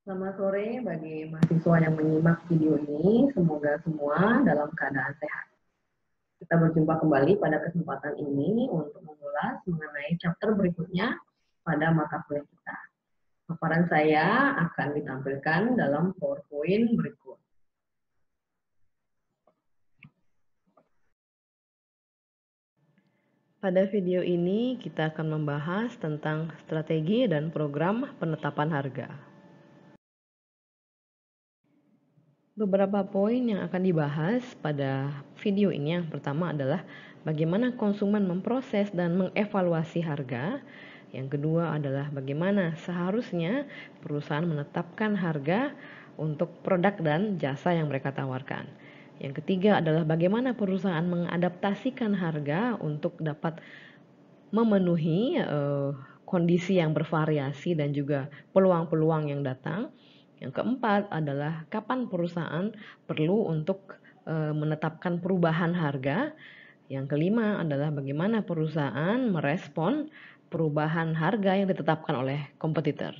Selamat sore bagi mahasiswa yang menyimak video ini. Semoga semua dalam keadaan sehat. Kita berjumpa kembali pada kesempatan ini untuk mengulas mengenai chapter berikutnya pada mata kuliah kita. Paparan saya akan ditampilkan dalam PowerPoint berikut. Pada video ini kita akan membahas tentang strategi dan program penetapan harga. Beberapa poin yang akan dibahas pada video ini yang pertama adalah bagaimana konsumen memproses dan mengevaluasi harga. Yang kedua adalah bagaimana seharusnya perusahaan menetapkan harga untuk produk dan jasa yang mereka tawarkan. Yang ketiga adalah bagaimana perusahaan mengadaptasikan harga untuk dapat memenuhi kondisi yang bervariasi dan juga peluang-peluang yang datang. Yang keempat adalah kapan perusahaan perlu untuk menetapkan perubahan harga. Yang kelima adalah bagaimana perusahaan merespon perubahan harga yang ditetapkan oleh kompetitor.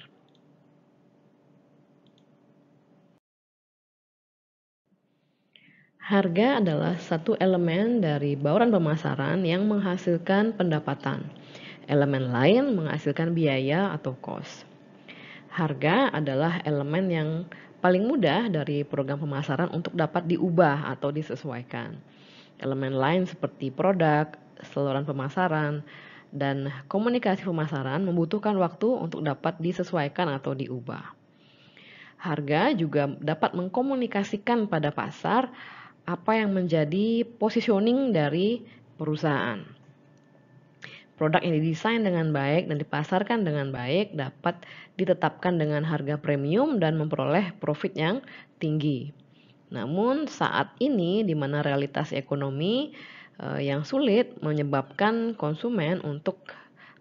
Harga adalah satu elemen dari bauran pemasaran yang menghasilkan pendapatan. Elemen lain menghasilkan biaya atau cost. Harga adalah elemen yang paling mudah dari program pemasaran untuk dapat diubah atau disesuaikan. Elemen lain seperti produk, saluran pemasaran, dan komunikasi pemasaran membutuhkan waktu untuk dapat disesuaikan atau diubah. Harga juga dapat mengkomunikasikan pada pasar apa yang menjadi positioning dari perusahaan. Produk yang didesain dengan baik dan dipasarkan dengan baik dapat ditetapkan dengan harga premium dan memperoleh profit yang tinggi. Namun saat ini di mana realitas ekonomi yang sulit menyebabkan konsumen untuk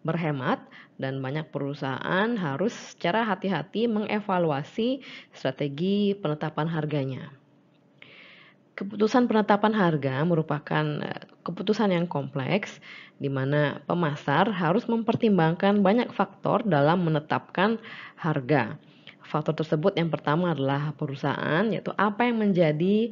berhemat dan banyak perusahaan harus secara hati-hati mengevaluasi strategi penetapan harganya. Keputusan penetapan harga merupakan keputusan yang kompleks di mana pemasar harus mempertimbangkan banyak faktor dalam menetapkan harga. Faktor tersebut yang pertama adalah perusahaan, yaitu apa yang menjadi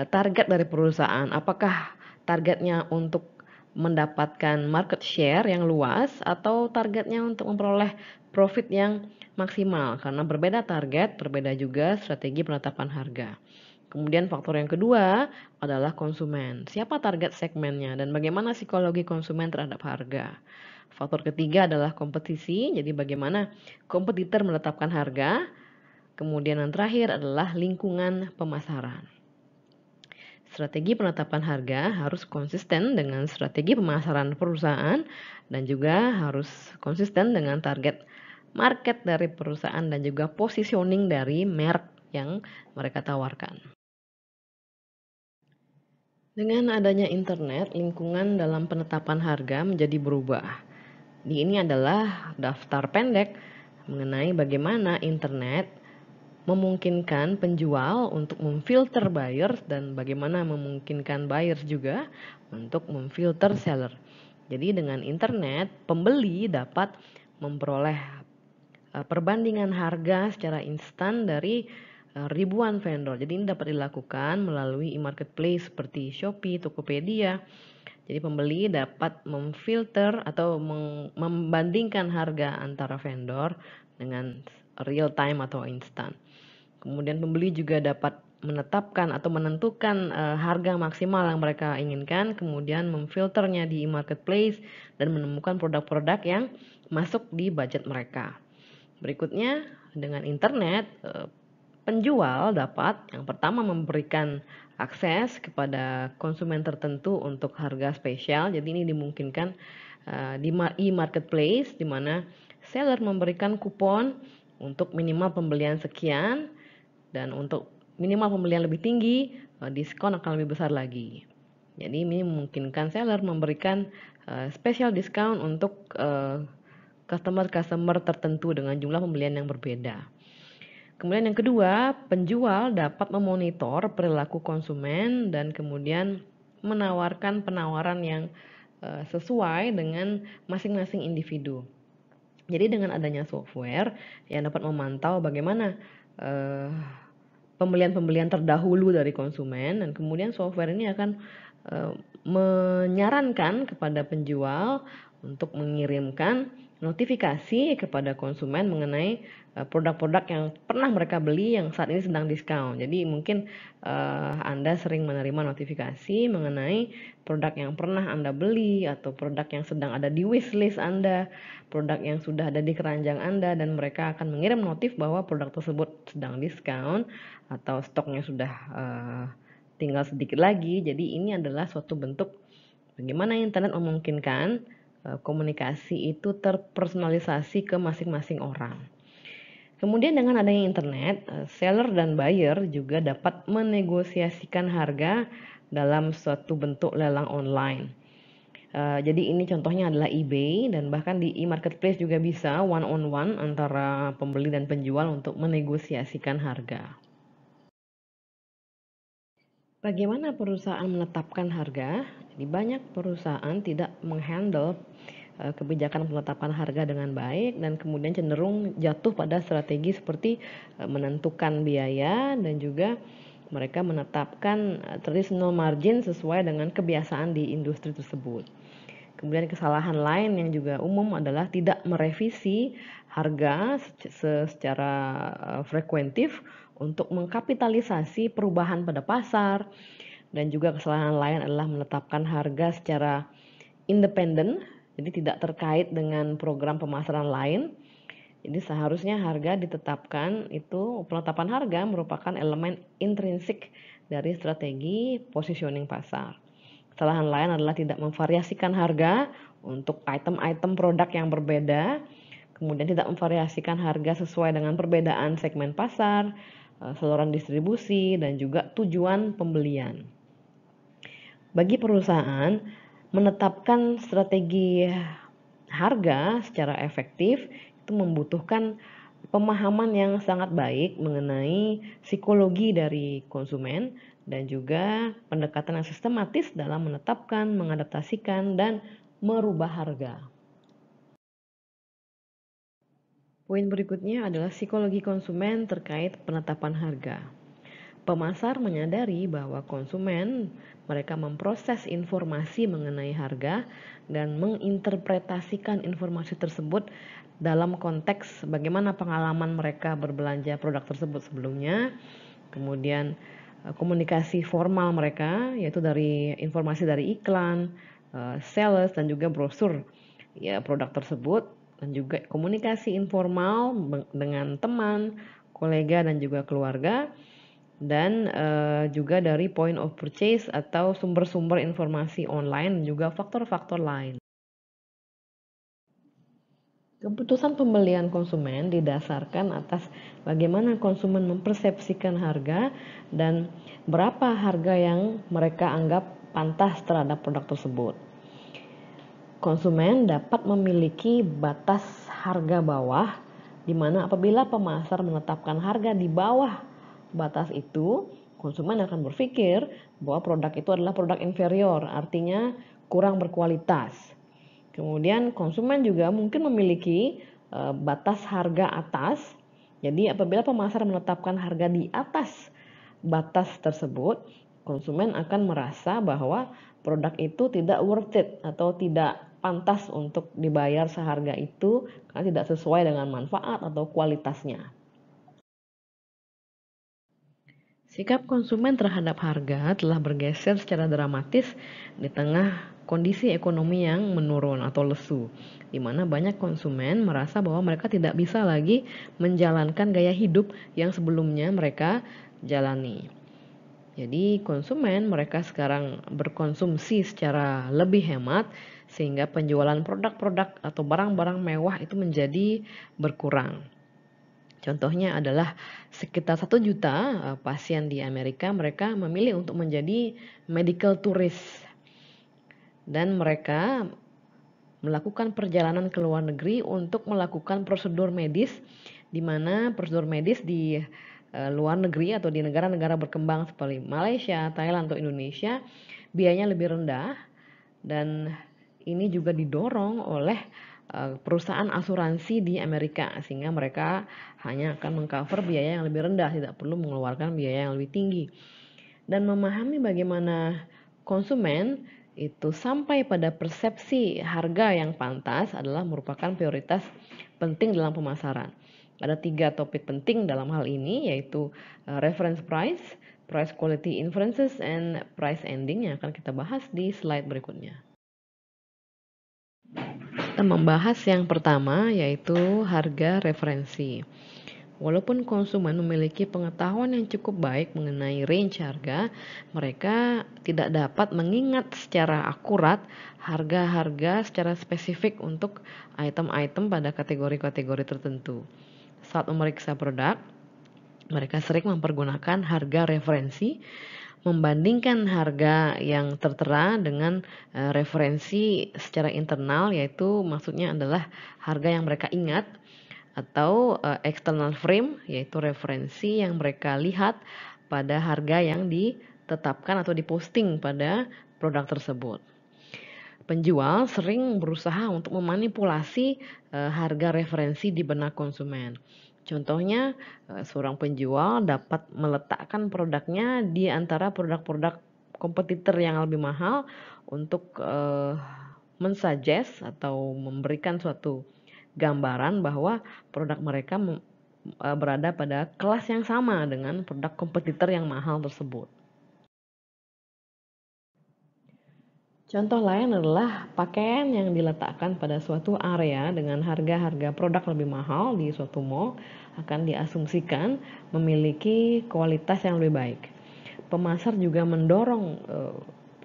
target dari perusahaan. Apakah targetnya untuk mendapatkan market share yang luas atau targetnya untuk memperoleh profit yang maksimal. Karena berbeda target, berbeda juga strategi penetapan harga. Kemudian faktor yang kedua adalah konsumen. Siapa target segmennya dan bagaimana psikologi konsumen terhadap harga. Faktor ketiga adalah kompetisi, jadi bagaimana kompetitor menetapkan harga. Kemudian yang terakhir adalah lingkungan pemasaran. Strategi penetapan harga harus konsisten dengan strategi pemasaran perusahaan dan juga harus konsisten dengan target market dari perusahaan dan juga positioning dari merek yang mereka tawarkan. Dengan adanya internet, lingkungan dalam penetapan harga menjadi berubah. Di ini adalah daftar pendek mengenai bagaimana internet memungkinkan penjual untuk memfilter buyers dan bagaimana memungkinkan buyers juga untuk memfilter seller. Jadi dengan internet, pembeli dapat memperoleh perbandingan harga secara instan dari ribuan vendor. Jadi ini dapat dilakukan melalui e-marketplace seperti Shopee, Tokopedia. Jadi pembeli dapat memfilter atau membandingkan harga antara vendor dengan real time atau instan. Kemudian pembeli juga dapat menetapkan atau menentukan harga maksimal yang mereka inginkan, kemudian memfilternya di e-marketplace dan menemukan produk-produk yang masuk di budget mereka. Berikutnya, dengan internet, penjual dapat yang pertama memberikan akses kepada konsumen tertentu untuk harga spesial. Jadi ini dimungkinkan di e-marketplace di mana seller memberikan kupon untuk minimal pembelian sekian dan untuk minimal pembelian lebih tinggi, diskon akan lebih besar lagi. Jadi ini memungkinkan seller memberikan special discount untuk customer tertentu dengan jumlah pembelian yang berbeda. Kemudian yang kedua, penjual dapat memonitor perilaku konsumen dan kemudian menawarkan penawaran yang sesuai dengan masing-masing individu. Jadi dengan adanya software yang dapat memantau bagaimana pembelian-pembelian terdahulu dari konsumen, dan kemudian software ini akan menyarankan kepada penjual untuk mengirimkan notifikasi kepada konsumen mengenai produk-produk yang pernah mereka beli yang saat ini sedang diskon. Jadi mungkin Anda sering menerima notifikasi mengenai produk yang pernah Anda beli atau produk yang sedang ada di wishlist Anda, produk yang sudah ada di keranjang Anda, dan mereka akan mengirim notif bahwa produk tersebut sedang diskon atau stoknya sudah tinggal sedikit lagi. Jadi ini adalah suatu bentuk bagaimana internet memungkinkan komunikasi itu terpersonalisasi ke masing-masing orang. Kemudian dengan adanya internet, seller dan buyer juga dapat menegosiasikan harga dalam suatu bentuk lelang online. Jadi ini contohnya adalah eBay, dan bahkan di e-marketplace juga bisa one on one antara pembeli dan penjual untuk menegosiasikan harga. Bagaimana perusahaan menetapkan harga? Jadi banyak perusahaan tidak menghandle kebijakan penetapan harga dengan baik dan kemudian cenderung jatuh pada strategi seperti menentukan biaya dan juga mereka menetapkan traditional margin sesuai dengan kebiasaan di industri tersebut. Kemudian kesalahan lain yang juga umum adalah tidak merevisi harga secara frekuentif untuk mengkapitalisasi perubahan pada pasar, dan juga kesalahan lain adalah menetapkan harga secara independen, jadi tidak terkait dengan program pemasaran lain. Jadi seharusnya harga ditetapkan, itu penetapan harga merupakan elemen intrinsik dari strategi positioning pasar. Kesalahan lain adalah tidak memvariasikan harga untuk item-item produk yang berbeda, kemudian tidak memvariasikan harga sesuai dengan perbedaan segmen pasar, saluran distribusi, dan juga tujuan pembelian. Bagi perusahaan, menetapkan strategi harga secara efektif itu membutuhkan pemahaman yang sangat baik mengenai psikologi dari konsumen dan juga pendekatan yang sistematis dalam menetapkan, mengadaptasikan, dan merubah harga. Poin berikutnya adalah psikologi konsumen terkait penetapan harga. Pemasar menyadari bahwa konsumen mereka memproses informasi mengenai harga dan menginterpretasikan informasi tersebut dalam konteks bagaimana pengalaman mereka berbelanja produk tersebut sebelumnya, kemudian komunikasi formal mereka yaitu dari informasi dari iklan, sales, dan juga brosur ya produk tersebut, dan juga komunikasi informal dengan teman, kolega, dan juga keluarga, dan juga dari point of purchase atau sumber-sumber informasi online, dan juga faktor-faktor lain. Keputusan pembelian konsumen didasarkan atas bagaimana konsumen mempersepsikan harga dan berapa harga yang mereka anggap pantas terhadap produk tersebut. Konsumen dapat memiliki batas harga bawah, di mana apabila pemasar menetapkan harga di bawah batas itu, konsumen akan berpikir bahwa produk itu adalah produk inferior, artinya kurang berkualitas. Kemudian konsumen juga mungkin memiliki batas harga atas. Jadi apabila pemasar menetapkan harga di atas batas tersebut, konsumen akan merasa bahwa produk itu tidak worth it atau tidak pantas untuk dibayar seharga itu karena tidak sesuai dengan manfaat atau kualitasnya. Sikap konsumen terhadap harga telah bergeser secara dramatis di tengah kondisi ekonomi yang menurun atau lesu, di mana banyak konsumen merasa bahwa mereka tidak bisa lagi menjalankan gaya hidup yang sebelumnya mereka jalani. Jadi konsumen mereka sekarang berkonsumsi secara lebih hemat sehingga penjualan produk-produk atau barang-barang mewah itu menjadi berkurang. Contohnya adalah sekitar 1 juta pasien di Amerika, mereka memilih untuk menjadi medical tourist dan mereka melakukan perjalanan ke luar negeri untuk melakukan prosedur medis, di mana prosedur medis di luar negeri atau di negara-negara berkembang seperti Malaysia, Thailand, atau Indonesia biayanya lebih rendah, dan ini juga didorong oleh perusahaan asuransi di Amerika, sehingga mereka hanya akan mengcover biaya yang lebih rendah, tidak perlu mengeluarkan biaya yang lebih tinggi. Dan memahami bagaimana konsumen itu sampai pada persepsi harga yang pantas adalah merupakan prioritas penting dalam pemasaran. Ada 3 topik penting dalam hal ini, yaitu reference price, price quality inferences, and price ending yang akan kita bahas di slide berikutnya. Kita membahas yang pertama, yaitu harga referensi. Walaupun konsumen memiliki pengetahuan yang cukup baik mengenai range harga, mereka tidak dapat mengingat secara akurat harga-harga secara spesifik untuk item-item pada kategori-kategori tertentu. Saat memeriksa produk, mereka sering mempergunakan harga referensi, membandingkan harga yang tertera dengan referensi secara internal, yaitu maksudnya adalah harga yang mereka ingat, atau external frame, yaitu referensi yang mereka lihat pada harga yang ditetapkan atau diposting pada produk tersebut. Penjual sering berusaha untuk memanipulasi harga referensi di benak konsumen. Contohnya, seorang penjual dapat meletakkan produknya di antara produk-produk kompetitor yang lebih mahal untuk mensuggest atau memberikan suatu gambaran bahwa produk mereka berada pada kelas yang sama dengan produk kompetitor yang mahal tersebut. Contoh lain adalah pakaian yang diletakkan pada suatu area dengan harga-harga produk lebih mahal di suatu mall akan diasumsikan memiliki kualitas yang lebih baik. Pemasar juga mendorong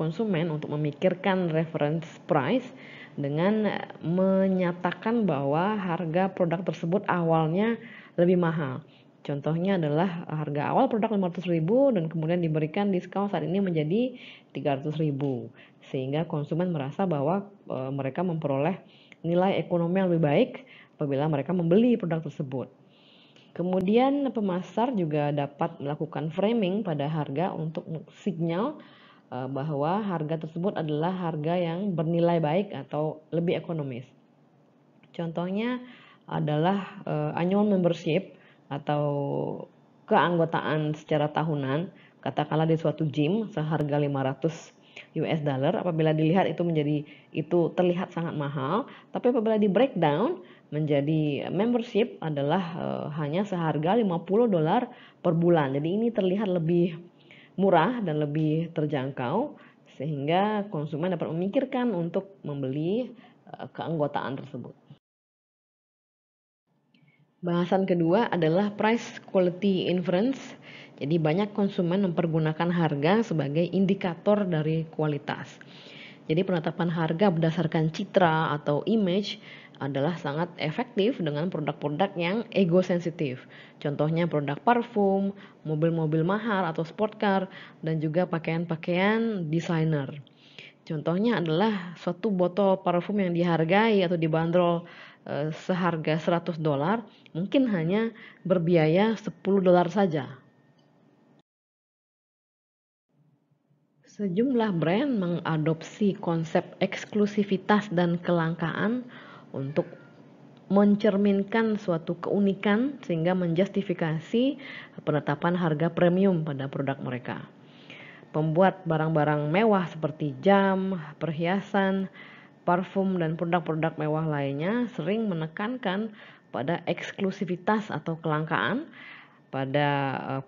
konsumen untuk memikirkan reference price dengan menyatakan bahwa harga produk tersebut awalnya lebih mahal. Contohnya adalah harga awal produk 500.000 dan kemudian diberikan diskon saat ini menjadi 300.000, sehingga konsumen merasa bahwa mereka memperoleh nilai ekonomi yang lebih baik apabila mereka membeli produk tersebut. Kemudian pemasar juga dapat melakukan framing pada harga untuk sinyal bahwa harga tersebut adalah harga yang bernilai baik atau lebih ekonomis. Contohnya adalah annual membership atau keanggotaan secara tahunan, katakanlah di suatu gym seharga 500 US dollar. Apabila dilihat itu terlihat sangat mahal, tapi apabila di breakdown menjadi membership adalah hanya seharga 50 dolar per bulan. Jadi ini terlihat lebih murah dan lebih terjangkau, sehingga konsumen dapat memikirkan untuk membeli keanggotaan tersebut. Bahasan kedua adalah price quality inference. Jadi banyak konsumen mempergunakan harga sebagai indikator dari kualitas. Jadi penetapan harga berdasarkan citra atau image adalah sangat efektif dengan produk-produk yang ego sensitif. Contohnya produk parfum, mobil-mobil mahal atau sport car, dan juga pakaian-pakaian desainer. Contohnya adalah suatu botol parfum yang dihargai atau dibanderol seharga 100 dolar, mungkin hanya berbiaya 10 dolar saja. Sejumlah brand mengadopsi konsep eksklusivitas dan kelangkaan untuk mencerminkan suatu keunikan sehingga menjustifikasi penetapan harga premium pada produk mereka. Pembuat barang-barang mewah seperti jam, perhiasan, parfum, dan produk-produk mewah lainnya sering menekankan pada eksklusivitas atau kelangkaan pada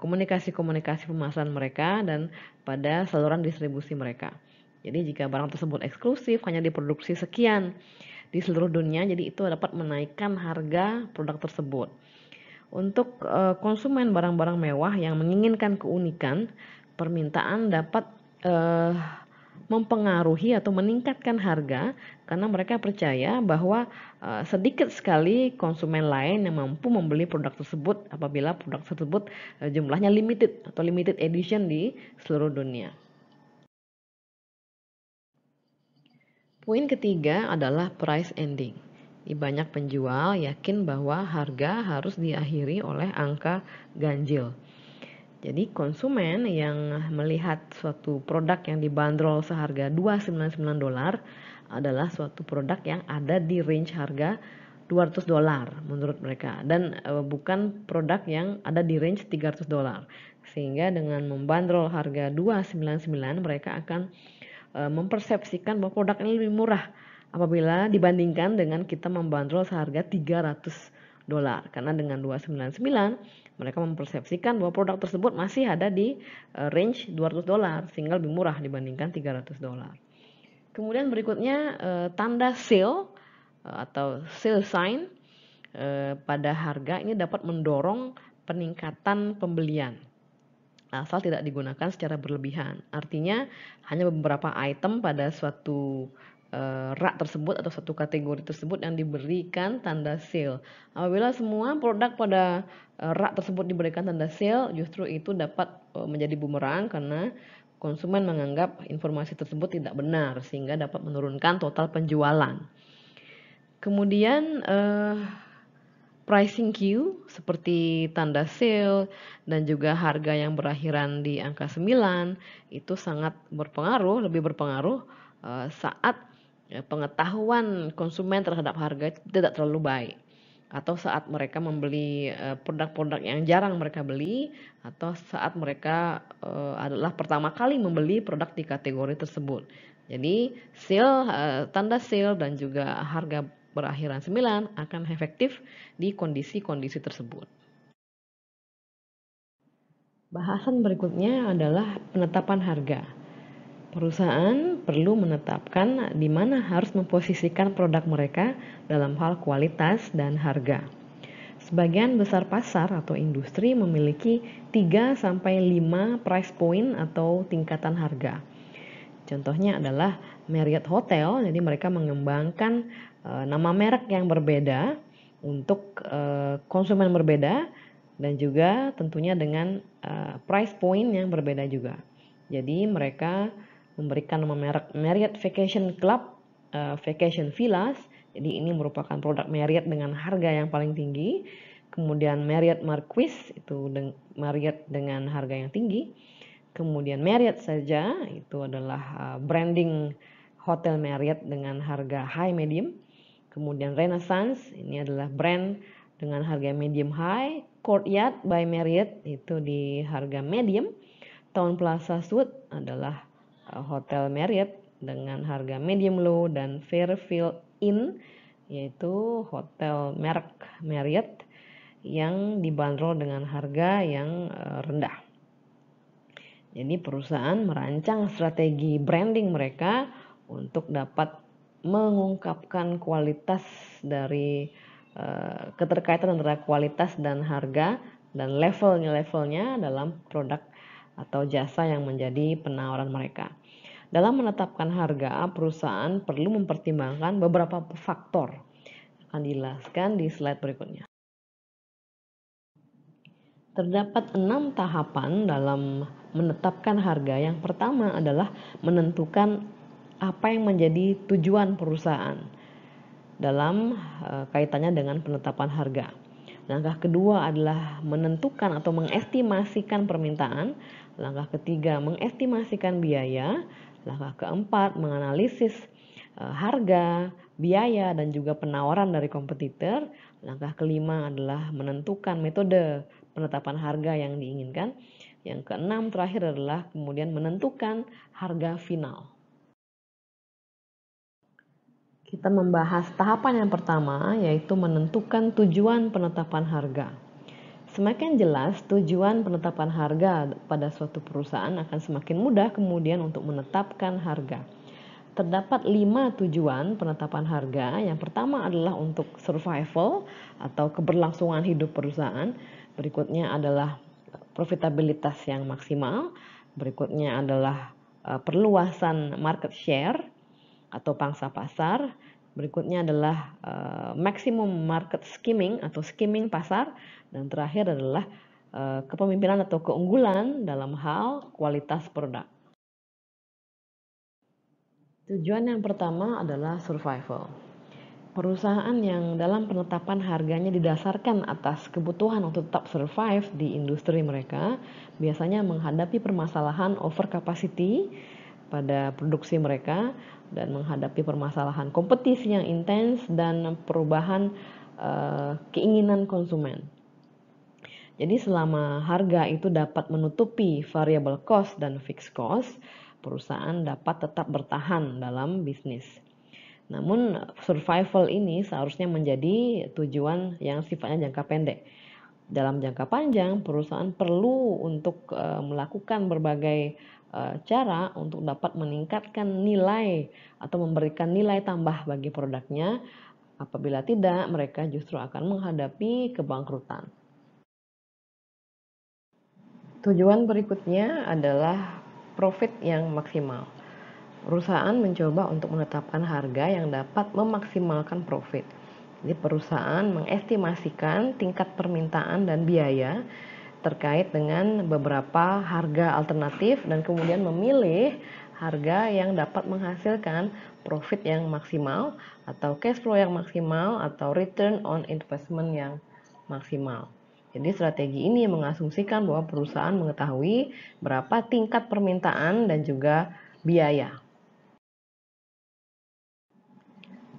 komunikasi-komunikasi pemasaran mereka dan pada saluran distribusi mereka. Jadi jika barang tersebut eksklusif, hanya diproduksi sekian di seluruh dunia, jadi itu dapat menaikkan harga produk tersebut. Untuk konsumen barang-barang mewah yang menginginkan keunikan, permintaan dapat mempengaruhi atau meningkatkan harga karena mereka percaya bahwa sedikit sekali konsumen lain yang mampu membeli produk tersebut apabila produk tersebut jumlahnya limited atau limited edition di seluruh dunia. Poin ketiga adalah price ending. Banyak penjual yakin bahwa harga harus diakhiri oleh angka ganjil. Jadi konsumen yang melihat suatu produk yang dibanderol seharga 299 dolar adalah suatu produk yang ada di range harga $200 menurut mereka, dan bukan produk yang ada di range $300. Sehingga dengan membandrol harga 299 mereka akan mempersepsikan bahwa produk ini lebih murah apabila dibandingkan dengan kita membandrol seharga $300. Karena dengan 299 mereka mempersepsikan bahwa produk tersebut masih ada di range $200 sehingga lebih murah dibandingkan $300. Kemudian berikutnya tanda sale atau sale sign pada harga ini dapat mendorong peningkatan pembelian asal tidak digunakan secara berlebihan. Artinya hanya beberapa item pada suatu rak tersebut atau satu kategori tersebut yang diberikan tanda sale. Apabila semua produk pada rak tersebut diberikan tanda sale, justru itu dapat menjadi bumerang karena konsumen menganggap informasi tersebut tidak benar sehingga dapat menurunkan total penjualan. Kemudian pricing queue seperti tanda sale dan juga harga yang berakhiran di angka 9 itu sangat berpengaruh, lebih berpengaruh saat pengetahuan konsumen terhadap harga tidak terlalu baik, atau saat mereka membeli produk-produk yang jarang mereka beli, atau saat mereka adalah pertama kali membeli produk di kategori tersebut. Jadi sale, tanda sale dan juga harga berakhiran 9 akan efektif di kondisi-kondisi tersebut. Bahasan berikutnya adalah penetapan harga. Perusahaan perlu menetapkan di mana harus memposisikan produk mereka dalam hal kualitas dan harga. Sebagian besar pasar atau industri memiliki 3-5 price point atau tingkatan harga. Contohnya adalah Marriott Hotel, jadi mereka mengembangkan nama merek yang berbeda untuk konsumen berbeda dan juga tentunya dengan price point yang berbeda juga. Jadi mereka memberikan nama merek Marriott Vacation Club, Vacation Villas. Jadi ini merupakan produk Marriott dengan harga yang paling tinggi. Kemudian Marriott Marquis, itu Marriott dengan harga yang tinggi. Kemudian Marriott saja itu adalah branding Hotel Marriott dengan harga high medium. Kemudian Renaissance ini adalah brand dengan harga medium high. Courtyard by Marriott itu di harga medium. Town Plaza Suite adalah Hotel Marriott dengan harga medium low, dan Fairfield Inn yaitu hotel merek Marriott yang dibanderol dengan harga yang rendah. Jadi perusahaan merancang strategi branding mereka untuk dapat mengungkapkan kualitas dari keterkaitan antara kualitas dan harga dan levelnya dalam produk atau jasa yang menjadi penawaran mereka. Dalam menetapkan harga, perusahaan perlu mempertimbangkan beberapa faktor. Akan dijelaskan di slide berikutnya. Terdapat 6 tahapan dalam menetapkan harga. Yang pertama adalah menentukan apa yang menjadi tujuan perusahaan dalam kaitannya dengan penetapan harga. Langkah kedua adalah menentukan atau mengestimasikan permintaan. Langkah ketiga mengestimasikan biaya. Langkah keempat menganalisis harga, biaya, dan juga penawaran dari kompetitor. Langkah kelima adalah menentukan metode penetapan harga yang diinginkan. Yang keenam terakhir adalah kemudian menentukan harga final. Kita membahas tahapan yang pertama, yaitu menentukan tujuan penetapan harga. Semakin jelas tujuan penetapan harga pada suatu perusahaan, akan semakin mudah kemudian untuk menetapkan harga. Terdapat 5 tujuan penetapan harga. Yang pertama adalah untuk survival atau keberlangsungan hidup perusahaan. Berikutnya adalah profitabilitas yang maksimal. Berikutnya adalah perluasan market share atau pangsa pasar. Berikutnya adalah maximum market skimming atau skimming pasar. Dan terakhir adalah kepemimpinan atau keunggulan dalam hal kualitas produk. Tujuan yang pertama adalah survival. Perusahaan yang dalam penetapan harganya didasarkan atas kebutuhan untuk tetap survive di industri mereka biasanya menghadapi permasalahan over capacity pada produksi mereka dan menghadapi permasalahan kompetisi yang intens dan perubahan keinginan konsumen. Jadi selama harga itu dapat menutupi variable cost dan fixed cost, perusahaan dapat tetap bertahan dalam bisnis. Namun survival ini seharusnya menjadi tujuan yang sifatnya jangka pendek. Dalam jangka panjang, perusahaan perlu untuk melakukan berbagai cara untuk dapat meningkatkan nilai atau memberikan nilai tambah bagi produknya. Apabila tidak, mereka justru akan menghadapi kebangkrutan. Tujuan berikutnya adalah profit yang maksimal. Perusahaan mencoba untuk menetapkan harga yang dapat memaksimalkan profit. Jadi perusahaan mengestimasikan tingkat permintaan dan biaya terkait dengan beberapa harga alternatif dan kemudian memilih harga yang dapat menghasilkan profit yang maksimal atau cash flow yang maksimal atau return on investment yang maksimal. Jadi strategi ini mengasumsikan bahwa perusahaan mengetahui berapa tingkat permintaan dan juga biaya.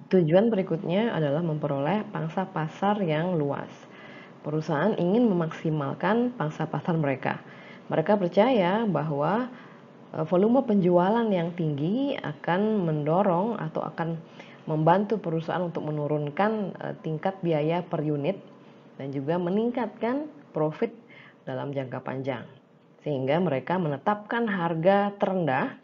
Tujuan berikutnya adalah memperoleh pangsa pasar yang luas. Perusahaan ingin memaksimalkan pangsa pasar mereka. Mereka percaya bahwa volume penjualan yang tinggi akan mendorong atau akan membantu perusahaan untuk menurunkan tingkat biaya per unit dan juga meningkatkan profit dalam jangka panjang. Sehingga mereka menetapkan harga terendah,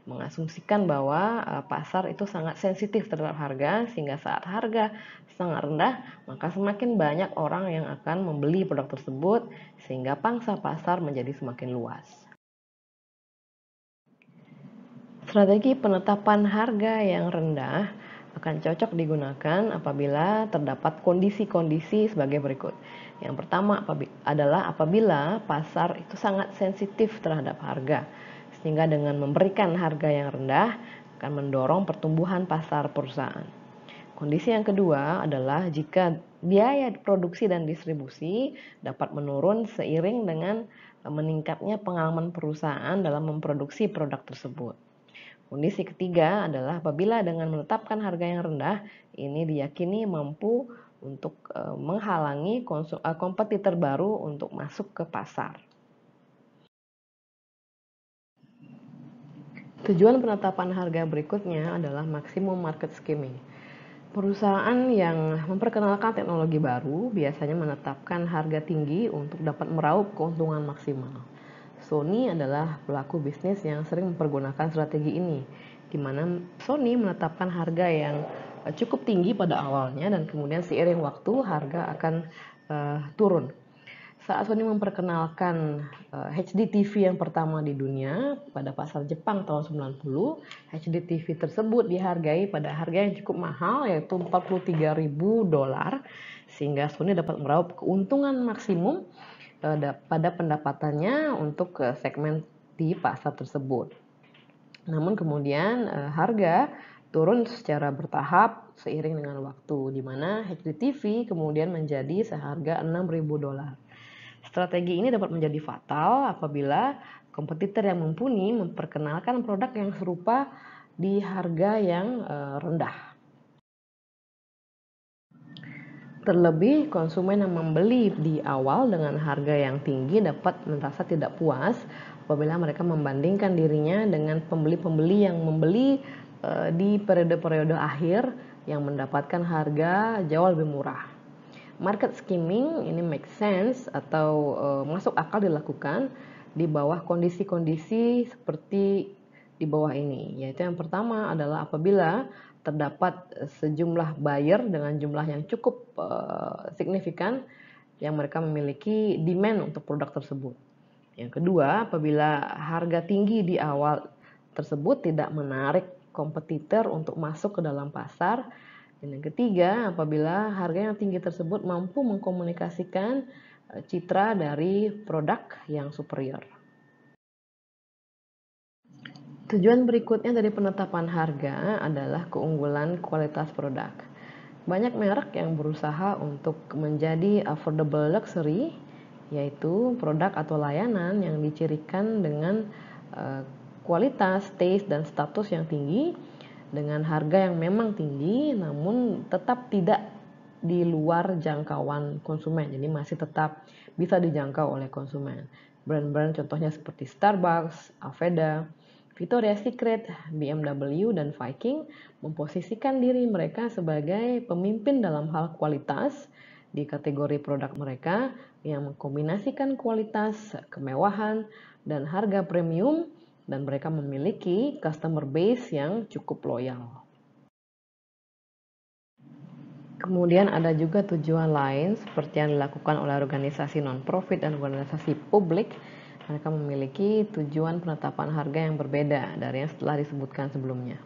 mengasumsikan bahwa pasar itu sangat sensitif terhadap harga, sehingga saat harga sangat rendah, maka semakin banyak orang yang akan membeli produk tersebut, sehingga pangsa pasar menjadi semakin luas. Strategi penetapan harga yang rendah akan cocok digunakan apabila terdapat kondisi-kondisi sebagai berikut. Yang pertama adalah apabila pasar itu sangat sensitif terhadap harga, sehingga dengan memberikan harga yang rendah akan mendorong pertumbuhan pasar perusahaan. Kondisi yang kedua adalah jika biaya produksi dan distribusi dapat menurun seiring dengan meningkatnya pengalaman perusahaan dalam memproduksi produk tersebut. Kondisi ketiga adalah apabila dengan menetapkan harga yang rendah, ini diyakini mampu untuk menghalangi kompetitor baru untuk masuk ke pasar. Tujuan penetapan harga berikutnya adalah maksimum market skimming. Perusahaan yang memperkenalkan teknologi baru biasanya menetapkan harga tinggi untuk dapat meraup keuntungan maksimal. Sony adalah pelaku bisnis yang sering mempergunakan strategi ini, di mana Sony menetapkan harga yang cukup tinggi pada awalnya dan kemudian seiring waktu harga akan turun. Saat Sony memperkenalkan HD TV yang pertama di dunia pada pasar Jepang tahun 90, HD TV tersebut dihargai pada harga yang cukup mahal, yaitu $43.000, sehingga Sony dapat meraup keuntungan maksimum pada pendapatannya untuk segmen di pasar tersebut. Namun kemudian harga turun secara bertahap seiring dengan waktu, di mana HD TV kemudian menjadi seharga $6.000. Strategi ini dapat menjadi fatal apabila kompetitor yang mumpuni memperkenalkan produk yang serupa di harga yang rendah. Terlebih, konsumen yang membeli di awal dengan harga yang tinggi dapat merasa tidak puas apabila mereka membandingkan dirinya dengan pembeli-pembeli yang membeli di periode-periode akhir yang mendapatkan harga jauh lebih murah. Market skimming ini make sense atau masuk akal dilakukan di bawah kondisi-kondisi seperti di bawah ini, yaitu yang pertama adalah apabila terdapat sejumlah buyer dengan jumlah yang cukup signifikan yang mereka memiliki demand untuk produk tersebut. Yang kedua, apabila harga tinggi di awal tersebut tidak menarik kompetitor untuk masuk ke dalam pasar. Dan yang ketiga, apabila harga yang tinggi tersebut mampu mengkomunikasikan citra dari produk yang superior. Tujuan berikutnya dari penetapan harga adalah keunggulan kualitas produk. Banyak merek yang berusaha untuk menjadi affordable luxury, yaitu produk atau layanan yang dicirikan dengan kualitas, taste, dan status yang tinggi dengan harga yang memang tinggi namun tetap tidak di luar jangkauan konsumen, jadi masih tetap bisa dijangkau oleh konsumen. Brand-brand contohnya seperti Starbucks, Aveda, Victoria's Secret, BMW, dan Viking memposisikan diri mereka sebagai pemimpin dalam hal kualitas di kategori produk mereka yang mengkombinasikan kualitas, kemewahan, dan harga premium, dan mereka memiliki customer base yang cukup loyal. Kemudian ada juga tujuan lain seperti yang dilakukan oleh organisasi non-profit dan organisasi publik. Mereka memiliki tujuan penetapan harga yang berbeda dari yang telah disebutkan sebelumnya.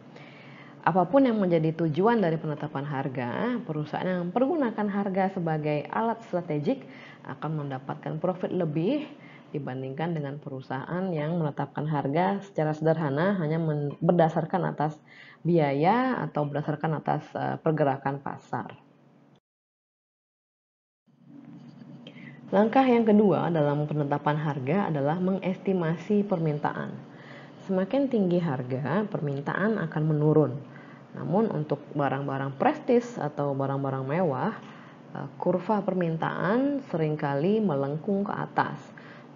Apapun yang menjadi tujuan dari penetapan harga, perusahaan yang mempergunakan harga sebagai alat strategik akan mendapatkan profit lebih dibandingkan dengan perusahaan yang menetapkan harga secara sederhana hanya berdasarkan atas biaya atau berdasarkan atas pergerakan pasar. Langkah yang kedua dalam penetapan harga adalah mengestimasi permintaan. Semakin tinggi harga, permintaan akan menurun. Namun untuk barang-barang prestis atau barang-barang mewah, kurva permintaan seringkali melengkung ke atas.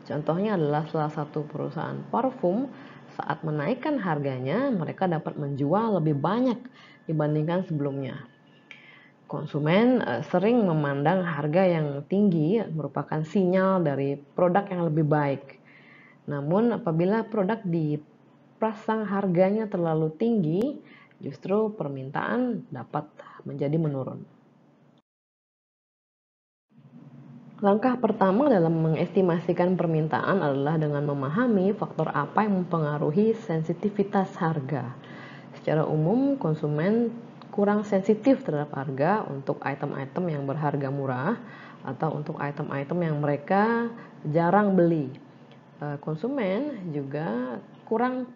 Contohnya adalah salah satu perusahaan parfum, saat menaikkan harganya, mereka dapat menjual lebih banyak dibandingkan sebelumnya. Konsumen sering memandang harga yang tinggi merupakan sinyal dari produk yang lebih baik. Namun apabila produk dipasang harganya terlalu tinggi, justru permintaan dapat menjadi menurun. Langkah pertama dalam mengestimasikan permintaan adalah dengan memahami faktor apa yang mempengaruhi sensitivitas harga. Secara umum, konsumen kurang sensitif terhadap harga untuk item-item yang berharga murah atau untuk item-item yang mereka jarang beli. Konsumen juga kurang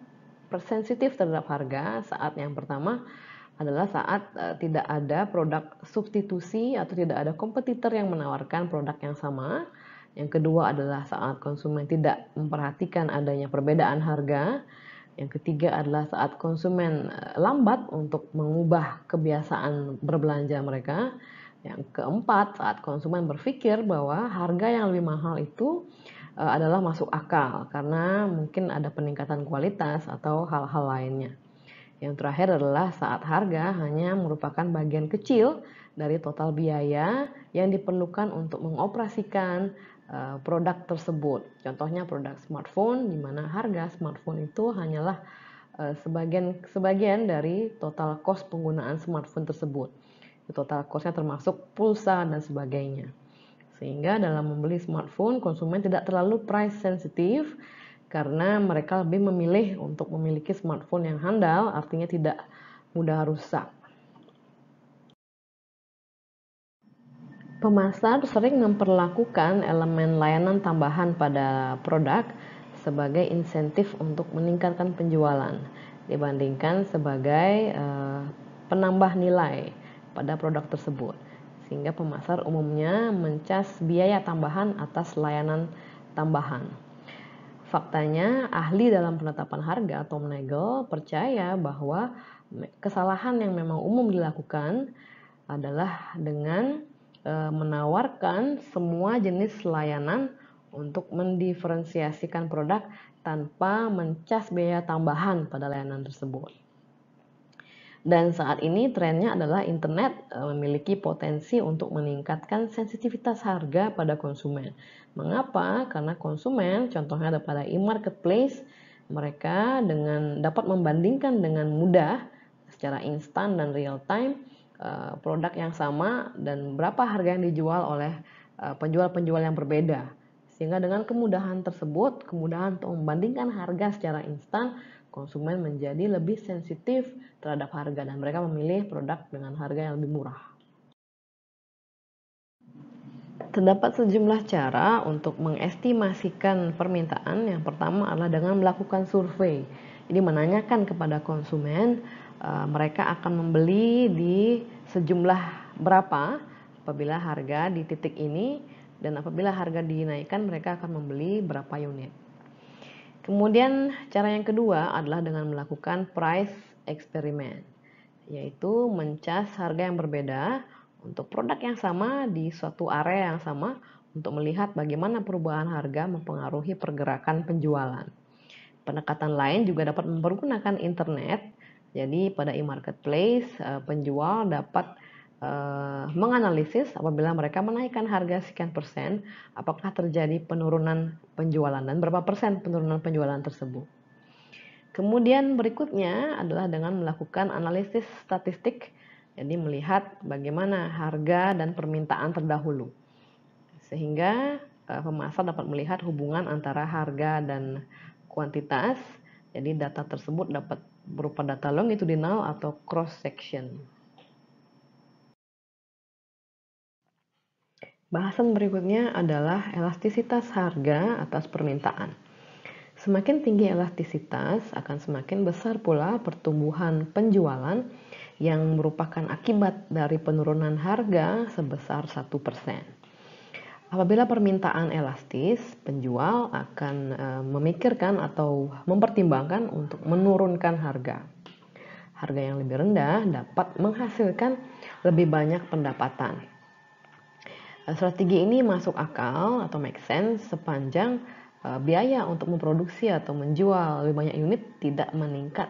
sensitif terhadap harga saat yang pertama adalah saat tidak ada produk substitusi atau tidak ada kompetitor yang menawarkan produk yang sama. Yang kedua adalah saat konsumen tidak memperhatikan adanya perbedaan harga. Yang ketiga adalah saat konsumen lambat untuk mengubah kebiasaan berbelanja mereka. Yang keempat, saat konsumen berpikir bahwa harga yang lebih mahal itu adalah masuk akal karena mungkin ada peningkatan kualitas atau hal-hal lainnya. Yang terakhir adalah saat harga hanya merupakan bagian kecil dari total biaya yang diperlukan untuk mengoperasikan produk tersebut. Contohnya produk smartphone, di mana harga smartphone itu hanyalah sebagian dari total cost penggunaan smartphone tersebut. Total cost-nya termasuk pulsa dan sebagainya. Sehingga dalam membeli smartphone, konsumen tidak terlalu price sensitive karena mereka lebih memilih untuk memiliki smartphone yang handal, artinya tidak mudah rusak. Pemasar sering memperlakukan elemen layanan tambahan pada produk sebagai insentif untuk meningkatkan penjualan dibandingkan sebagai penambah nilai pada produk tersebut. Sehingga pemasar umumnya mencas biaya tambahan atas layanan tambahan. Faktanya, ahli dalam penetapan harga atau Nagel percaya bahwa kesalahan yang memang umum dilakukan adalah dengan menawarkan semua jenis layanan untuk mendiferensiasikan produk tanpa mencas biaya tambahan pada layanan tersebut. Dan saat ini trennya adalah internet memiliki potensi untuk meningkatkan sensitivitas harga pada konsumen. Mengapa? Karena konsumen, contohnya ada pada e-marketplace, mereka dapat membandingkan dengan mudah secara instan dan real time produk yang sama dan berapa harga yang dijual oleh penjual-penjual yang berbeda. Sehingga dengan kemudahan tersebut, kemudahan untuk membandingkan harga secara instan, konsumen menjadi lebih sensitif terhadap harga dan mereka memilih produk dengan harga yang lebih murah. Terdapat sejumlah cara untuk mengestimasikan permintaan. Yang pertama adalah dengan melakukan survei. Jadi menanyakan kepada konsumen mereka akan membeli di sejumlah berapa apabila harga di titik ini, dan apabila harga dinaikkan mereka akan membeli berapa unit. Kemudian cara yang kedua adalah dengan melakukan price experiment, yaitu mencas harga yang berbeda untuk produk yang sama di suatu area yang sama untuk melihat bagaimana perubahan harga mempengaruhi pergerakan penjualan. Pendekatan lain juga dapat mempergunakan internet. Jadi pada e-marketplace, penjual dapat menganalisis apabila mereka menaikkan harga sekian persen, apakah terjadi penurunan penjualan dan berapa persen penurunan penjualan tersebut. Kemudian berikutnya adalah dengan melakukan analisis statistik, jadi melihat bagaimana harga dan permintaan terdahulu. Sehingga pemasar dapat melihat hubungan antara harga dan kuantitas. Jadi data tersebut dapat berupa data longitudinal atau cross section. Bahasan berikutnya adalah elastisitas harga atas permintaan. Semakin tinggi elastisitas, akan semakin besar pula pertumbuhan penjualan yang merupakan akibat dari penurunan harga sebesar 1%. Apabila permintaan elastis, penjual akan memikirkan atau mempertimbangkan untuk menurunkan harga. Harga yang lebih rendah dapat menghasilkan lebih banyak pendapatan. Strategi ini masuk akal atau make sense sepanjang biaya untuk memproduksi atau menjual lebih banyak unit tidak meningkat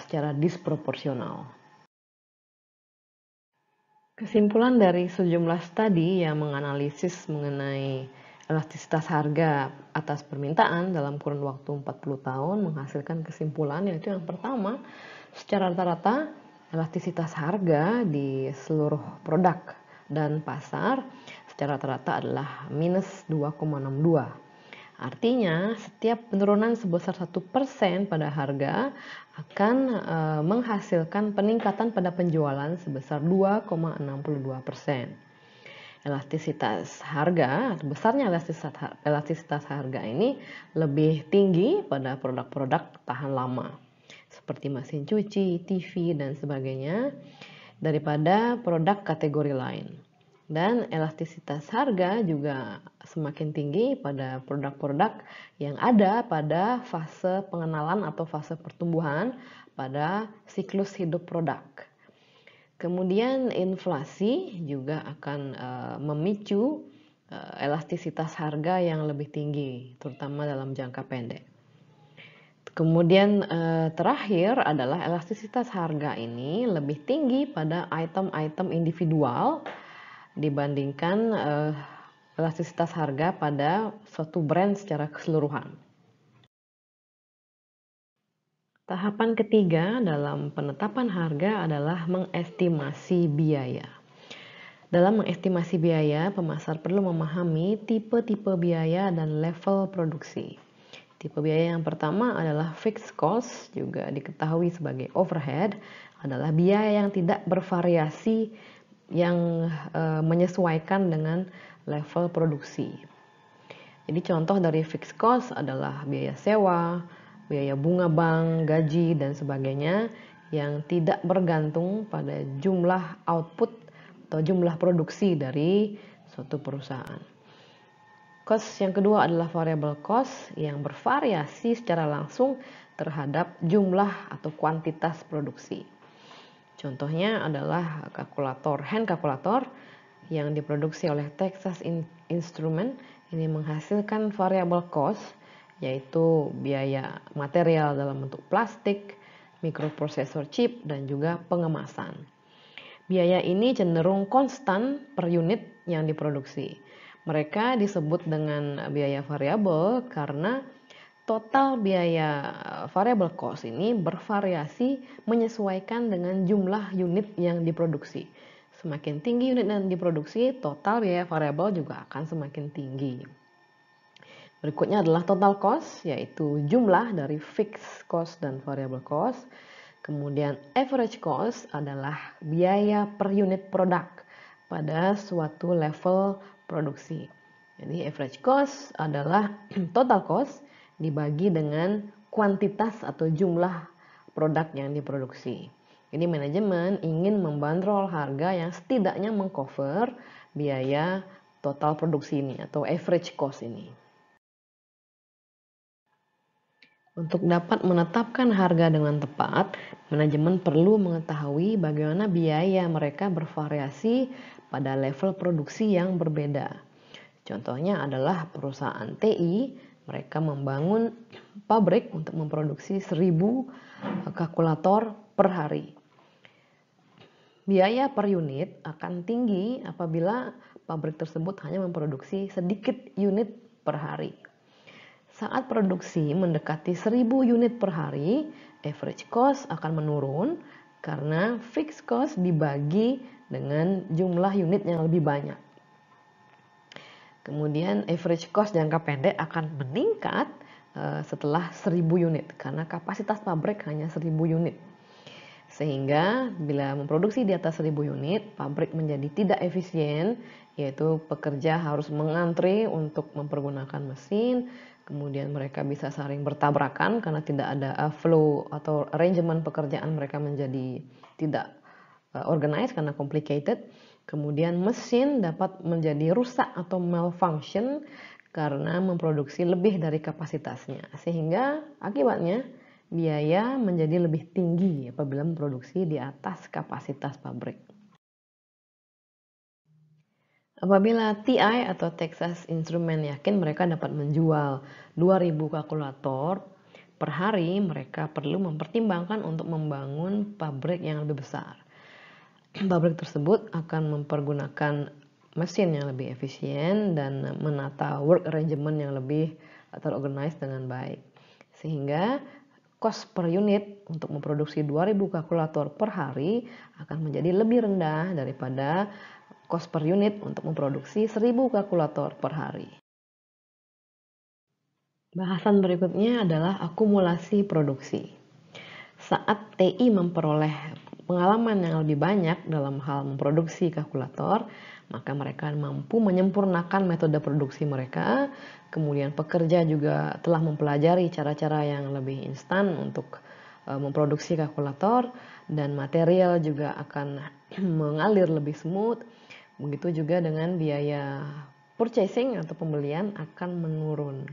secara disproporsional. Kesimpulan dari sejumlah studi yang menganalisis mengenai elastisitas harga atas permintaan dalam kurun waktu 40 tahun menghasilkan kesimpulan, yaitu yang pertama, secara rata-rata elastisitas harga di seluruh produk dan pasar secara rata-rata adalah minus 2,62. Artinya setiap penurunan sebesar 1% pada harga akan menghasilkan peningkatan pada penjualan sebesar 2,62%. Elastisitas harga, besarnya elastisitas harga ini lebih tinggi pada produk-produk tahan lama seperti mesin cuci, TV, dan sebagainya daripada produk kategori lain. Dan elastisitas harga juga semakin tinggi pada produk-produk yang ada pada fase pengenalan atau fase pertumbuhan pada siklus hidup produk. Kemudian inflasi juga akan memicu elastisitas harga yang lebih tinggi, terutama dalam jangka pendek. Kemudian terakhir adalah elastisitas harga ini lebih tinggi pada item-item individual dibandingkan elastisitas harga pada suatu brand secara keseluruhan. Tahapan ketiga dalam penetapan harga adalah mengestimasi biaya. Dalam mengestimasi biaya, pemasar perlu memahami tipe-tipe biaya dan level produksi. Tipe biaya yang pertama adalah fixed cost, juga diketahui sebagai overhead, adalah biaya yang tidak bervariasi yang menyesuaikan dengan level produksi. Jadi contoh dari fixed cost adalah biaya sewa, biaya bunga bank, gaji, dan sebagainya yang tidak bergantung pada jumlah output atau jumlah produksi dari suatu perusahaan. Cost yang kedua adalah variable cost yang bervariasi secara langsung terhadap jumlah atau kuantitas produksi. Contohnya adalah hand calculator yang diproduksi oleh Texas Instruments. Ini menghasilkan variable cost, yaitu biaya material dalam bentuk plastik, mikroprosesor chip, dan juga pengemasan. Biaya ini cenderung konstan per unit yang diproduksi. Mereka disebut dengan biaya variabel karena total biaya variable cost ini bervariasi menyesuaikan dengan jumlah unit yang diproduksi. Semakin tinggi unit yang diproduksi, total biaya variabel juga akan semakin tinggi. Berikutnya adalah total cost, yaitu jumlah dari fixed cost dan variable cost. Kemudian average cost adalah biaya per unit produk pada suatu level produksi. Jadi average cost adalah total cost dibagi dengan kuantitas atau jumlah produk yang diproduksi. Jadi manajemen ingin membandrol harga yang setidaknya mengcover biaya total produksi ini atau average cost ini. Untuk dapat menetapkan harga dengan tepat, manajemen perlu mengetahui bagaimana biaya mereka bervariasi pada level produksi yang berbeda. Contohnya adalah perusahaan TI, mereka membangun pabrik untuk memproduksi 1000 kalkulator per hari. Biaya per unit akan tinggi apabila pabrik tersebut hanya memproduksi sedikit unit per hari. Saat produksi mendekati 1000 unit per hari, average cost akan menurun karena fixed cost dibagi dengan jumlah unit yang lebih banyak. Kemudian average cost jangka pendek akan meningkat setelah 1000 unit karena kapasitas pabrik hanya 1000 unit. Sehingga bila memproduksi di atas 1000 unit, pabrik menjadi tidak efisien, yaitu pekerja harus mengantri untuk mempergunakan mesin, kemudian mereka bisa saling bertabrakan karena tidak ada flow atau arrangement pekerjaan mereka menjadi tidak organized karena complicated. Kemudian mesin dapat menjadi rusak atau malfunction karena memproduksi lebih dari kapasitasnya, sehingga akibatnya biaya menjadi lebih tinggi apabila memproduksi di atas kapasitas pabrik. Apabila TI atau Texas Instruments yakin mereka dapat menjual 2000 kalkulator per hari, mereka perlu mempertimbangkan untuk membangun pabrik yang lebih besar. Pabrik tersebut akan mempergunakan mesin yang lebih efisien dan menata work arrangement yang lebih terorganize dengan baik. Sehingga cost per unit untuk memproduksi 2000 kalkulator per hari akan menjadi lebih rendah daripada cost per unit untuk memproduksi 1000 kalkulator per hari. Bahasan berikutnya adalah akumulasi produksi. Saat TI memperoleh pengalaman yang lebih banyak dalam hal memproduksi kalkulator, maka mereka mampu menyempurnakan metode produksi mereka. Kemudian pekerja juga telah mempelajari cara-cara yang lebih instan untuk memproduksi kalkulator, dan material juga akan mengalir lebih smooth. Begitu juga dengan biaya purchasing atau pembelian akan menurun.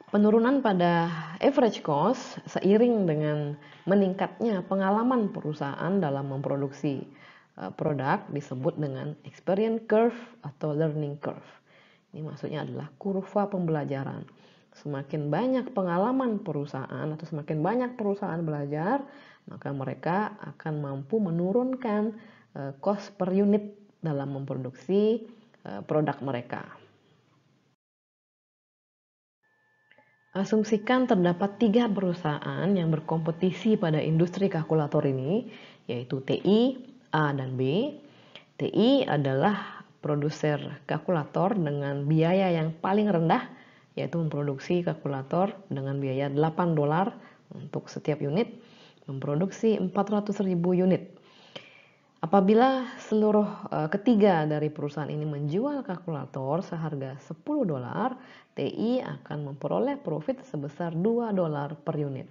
Penurunan pada average cost seiring dengan meningkatnya pengalaman perusahaan dalam memproduksi produk disebut dengan experience curve atau learning curve. Ini maksudnya adalah kurva pembelajaran. Semakin banyak pengalaman perusahaan atau semakin banyak perusahaan belajar, maka mereka akan mampu menurunkan cost per unit dalam memproduksi produk mereka. Asumsikan terdapat 3 perusahaan yang berkompetisi pada industri kalkulator ini, yaitu TI, A, dan B. TI adalah produser kalkulator dengan biaya yang paling rendah, yaitu memproduksi kalkulator dengan biaya $8 untuk setiap unit, memproduksi 400.000 unit. Apabila seluruh ketiga dari perusahaan ini menjual kalkulator seharga $10, TI akan memperoleh profit sebesar $2 per unit.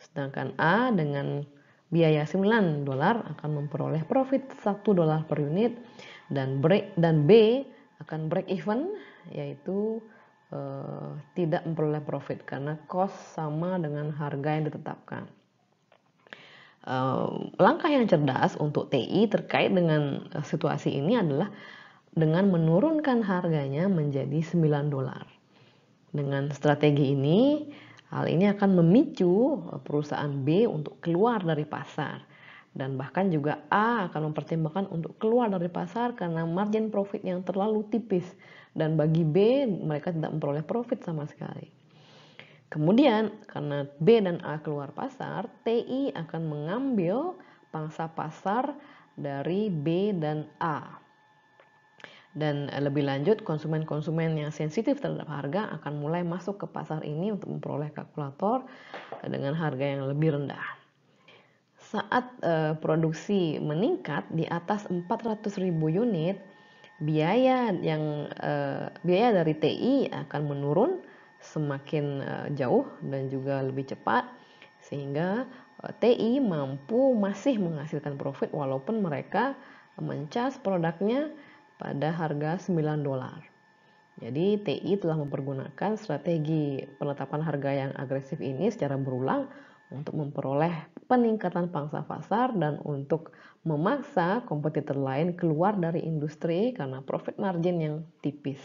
Sedangkan A dengan biaya $9 akan memperoleh profit $1 per unit, dan B akan break even, yaitu tidak memperoleh profit karena cost sama dengan harga yang ditetapkan. Langkah yang cerdas untuk TI terkait dengan situasi ini adalah dengan menurunkan harganya menjadi $9. Dengan strategi ini, hal ini akan memicu perusahaan B untuk keluar dari pasar, dan bahkan juga A akan mempertimbangkan untuk keluar dari pasar karena margin profit yang terlalu tipis, dan bagi B mereka tidak memperoleh profit sama sekali. Kemudian karena B dan A keluar pasar, TI akan mengambil pangsa pasar dari B dan A. Dan lebih lanjut, konsumen-konsumen yang sensitif terhadap harga akan mulai masuk ke pasar ini untuk memperoleh kalkulator dengan harga yang lebih rendah. Saat produksi meningkat di atas 400.000 unit, biaya dari TI akan menurun semakin jauh dan juga lebih cepat, sehingga TI mampu masih menghasilkan profit walaupun mereka mencas produknya pada harga $9. Jadi TI telah mempergunakan strategi penetapan harga yang agresif ini secara berulang untuk memperoleh peningkatan pangsa pasar dan untuk memaksa kompetitor lain keluar dari industri karena profit margin yang tipis.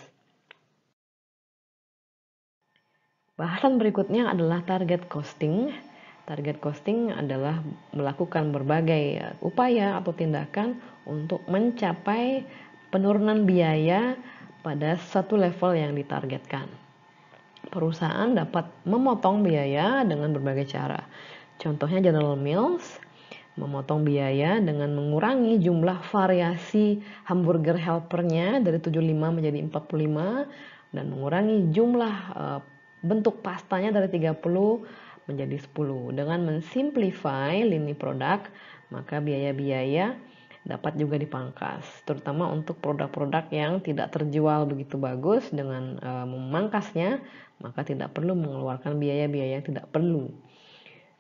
Bahasan berikutnya adalah target costing. Target costing adalah melakukan berbagai upaya atau tindakan untuk mencapai penurunan biaya pada satu level yang ditargetkan. Perusahaan dapat memotong biaya dengan berbagai cara. Contohnya General Mills memotong biaya dengan mengurangi jumlah variasi hamburger helpernya dari 75 menjadi 45 dan mengurangi jumlah bentuk pastanya dari 30 menjadi 10. Dengan mensimplify lini produk, maka biaya-biaya dapat juga dipangkas, terutama untuk produk-produk yang tidak terjual begitu bagus. Dengan memangkasnya, maka tidak perlu mengeluarkan biaya-biaya yang tidak perlu.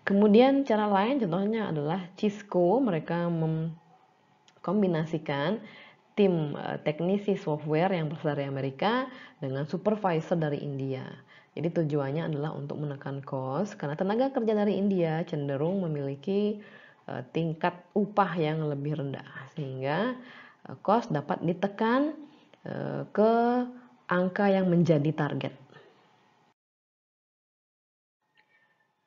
Kemudian cara lain contohnya adalah Cisco, mereka mengkombinasikan tim teknisi software yang berasal dari Amerika dengan supervisor dari India. Jadi tujuannya adalah untuk menekan cost karena tenaga kerja dari India cenderung memiliki tingkat upah yang lebih rendah sehingga cost dapat ditekan ke angka yang menjadi target.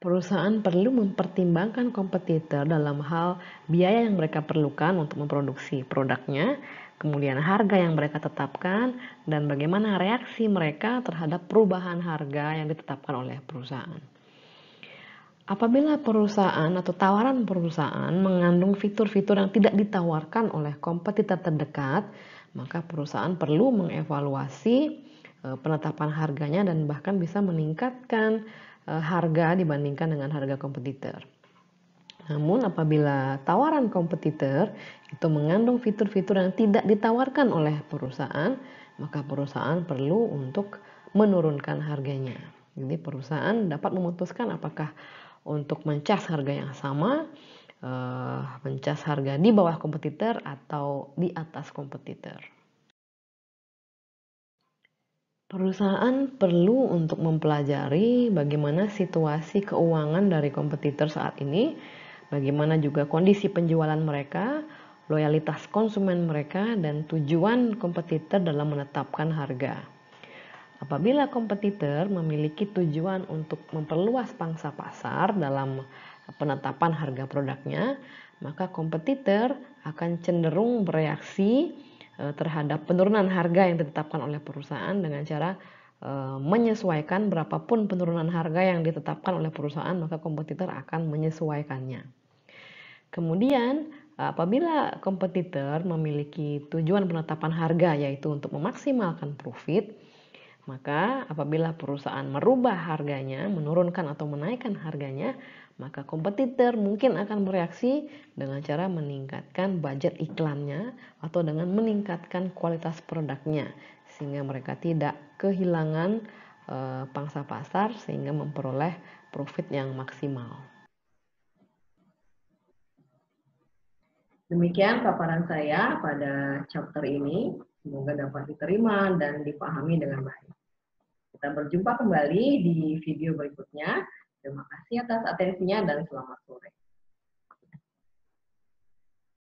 Perusahaan perlu mempertimbangkan kompetitor dalam hal biaya yang mereka perlukan untuk memproduksi produknya, kemudian harga yang mereka tetapkan, dan bagaimana reaksi mereka terhadap perubahan harga yang ditetapkan oleh perusahaan. Apabila perusahaan atau tawaran perusahaan mengandung fitur-fitur yang tidak ditawarkan oleh kompetitor terdekat, maka perusahaan perlu mengevaluasi penetapan harganya dan bahkan bisa meningkatkan harga dibandingkan dengan harga kompetitor. Namun apabila tawaran kompetitor itu mengandung fitur-fitur yang tidak ditawarkan oleh perusahaan, maka perusahaan perlu untuk menurunkan harganya. Jadi perusahaan dapat memutuskan apakah untuk mencas harga yang sama, mencas harga di bawah kompetitor atau di atas kompetitor. Perusahaan perlu untuk mempelajari bagaimana situasi keuangan dari kompetitor saat ini, bagaimana juga kondisi penjualan mereka, loyalitas konsumen mereka, dan tujuan kompetitor dalam menetapkan harga. Apabila kompetitor memiliki tujuan untuk memperluas pangsa pasar dalam penetapan harga produknya, maka kompetitor akan cenderung bereaksi terhadap penurunan harga yang ditetapkan oleh perusahaan dengan cara menyesuaikan berapapun penurunan harga yang ditetapkan oleh perusahaan, maka kompetitor akan menyesuaikannya. Kemudian apabila kompetitor memiliki tujuan penetapan harga yaitu untuk memaksimalkan profit, maka apabila perusahaan merubah harganya, menurunkan atau menaikkan harganya, maka kompetitor mungkin akan bereaksi dengan cara meningkatkan budget iklannya atau dengan meningkatkan kualitas produknya sehingga mereka tidak kehilangan pangsa pasar sehingga memperoleh profit yang maksimal. Demikian paparan saya pada chapter ini. Semoga dapat diterima dan dipahami dengan baik. Kita berjumpa kembali di video berikutnya. Terima kasih atas atensinya dan selamat sore.